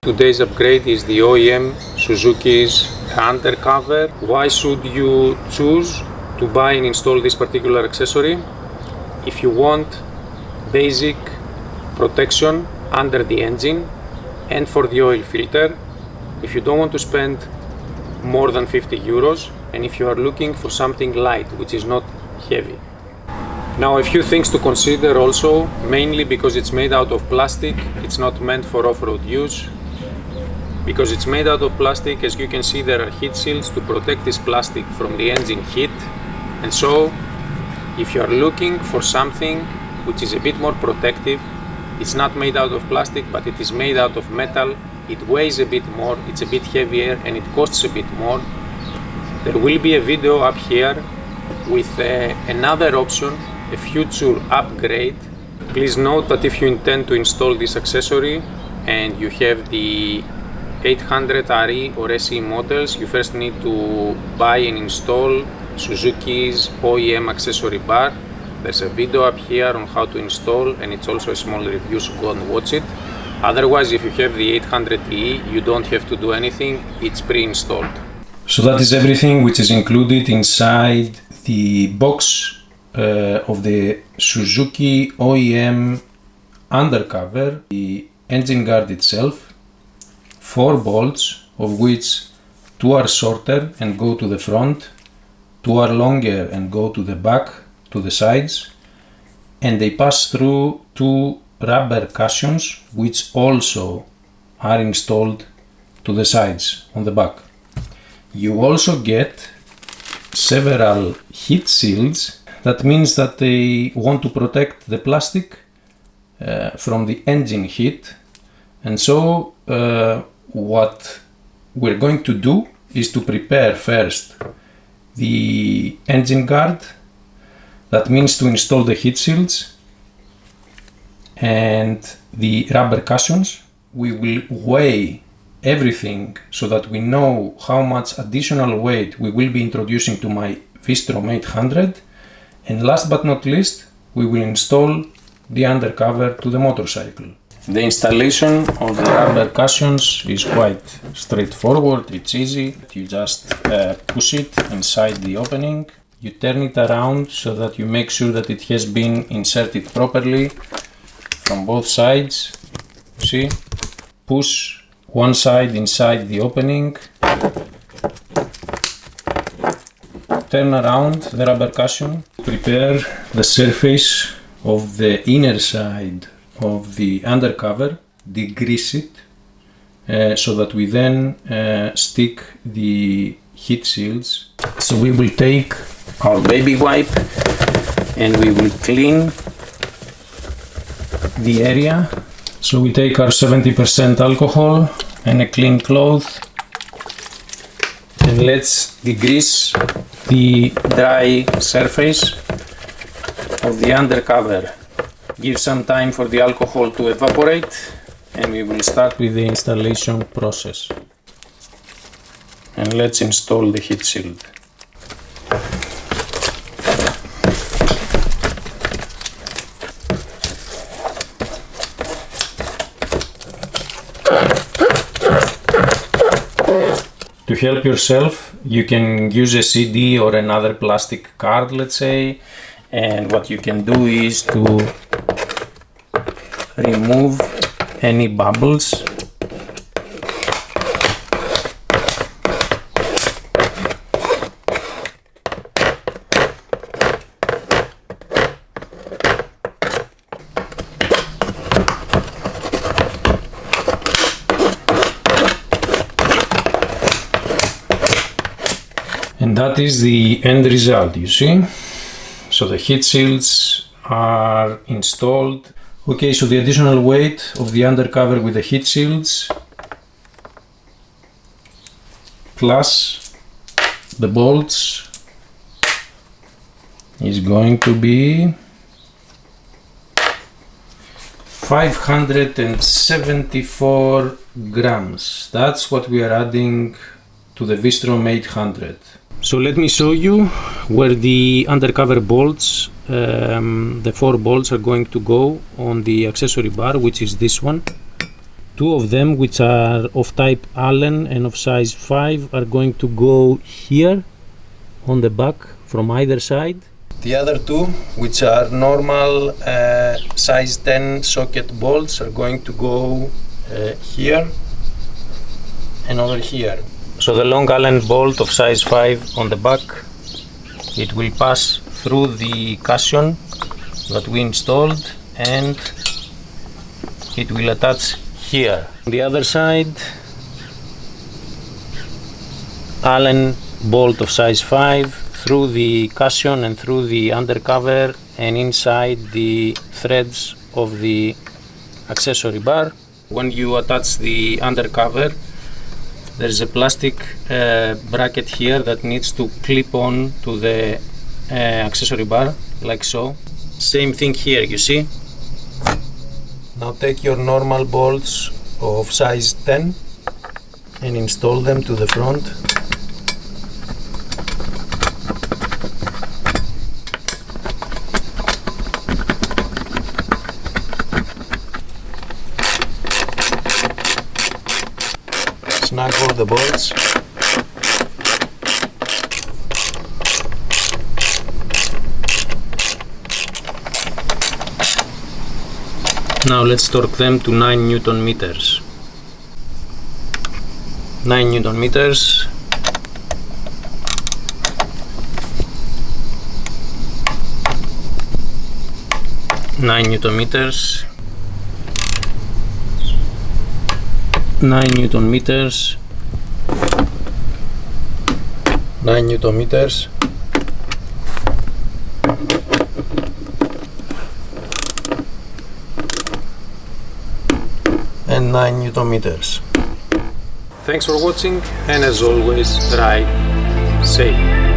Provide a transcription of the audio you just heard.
Today's upgrade is the OEM Suzuki's Undercover. Why should you choose to buy and install this particular accessory? If you want basic protection under the engine and for the oil filter, if you don't want to spend more than 50 euros, and if you are looking for something light which is not heavy. Now, a few things to consider also, mainly because it's made out of plastic, it's not meant for off-road use. Because it's made out of plastic, as you can see, there are heat shields to protect this plastic from the engine heat. And so, if you are looking for something which is a bit more protective, it's not made out of plastic, but it is made out of metal. It weighs a bit more, it's a bit heavier, and it costs a bit more. There will be a video up here with another option, a future upgrade. Please note that if you intend to install this accessory and you have the 800 RE or SE models, you first need to buy and install Suzuki's OEM accessory bar. There's a video up here on how to install, and it's also a small review, so go and watch it. Otherwise, if you have the 800E, you don't have to do anything, it's pre-installed. So that is everything which is included inside the box of the Suzuki OEM Undercover. The engine guard itself, 4 bolts, of which 2 are shorter and go to the front, 2 are longer and go to the back, to the sides, and they pass through 2 rubber cushions which also are installed to the sides on the back. You also get several heat shields. That means that they want to protect the plastic from the engine heat, and so what we're going to do is to prepare first the engine guard. That means to install the heat shields and the rubber cushions. We will weigh everything so that we know how much additional weight we will be introducing to my Vstrom 800. And last but not least, we will install the undercover to the motorcycle. The installation of the rubber cushions is quite straightforward, it's easy. You just push it inside the opening. You turn it around so that you make sure that it has been inserted properly from both sides. See? Push one side inside the opening. Turn around the rubber cushion. Prepare the surface of the inner side of the undercover. Degrease it so that we then stick the heat shields. So we will take our baby wipe and we will clean the area. So we take our 70% alcohol and a clean cloth, and let's degrease the dry surface of the undercover. Give some time for the alcohol to evaporate, and we will start with the installation process. And let's install the heat shield. To help yourself, you can use a CD or another plastic card, let's say, and what you can do is to remove any bubbles. And that is the end result, you see. So the heat shields are installed. Okay, so the additional weight of the undercover with the heat shields plus the bolts is going to be 574 grams. That's what we are adding to the Vstrom 800. So let me show you where the undercover bolts, the 4 bolts are going to go on the accessory bar, which is this one. Two of them, which are of type Allen and of size 5, are going to go here on the back from either side. The other two, which are normal size 10 socket bolts, are going to go here and over here. So the long Allen bolt of size 5 on the back, it will pass through the cushion that we installed and it will attach here. On the other side, Allen bolt of size 5 through the cushion and through the undercover and inside the threads of the accessory bar. When you attach the undercover, there is a plastic bracket here that needs to clip on to the accessory bar, like so. Same thing here, you see. Now take your normal bolts of size 10 and install them to the front. Snug all the bolts. Now let's torque them to 9 Newton meters. 9 Newton meters. Nine Newton meters. 9 Newton meters. 9 Newton meters. And 9 Newton meters. Thanks for watching, and as always, ride safe.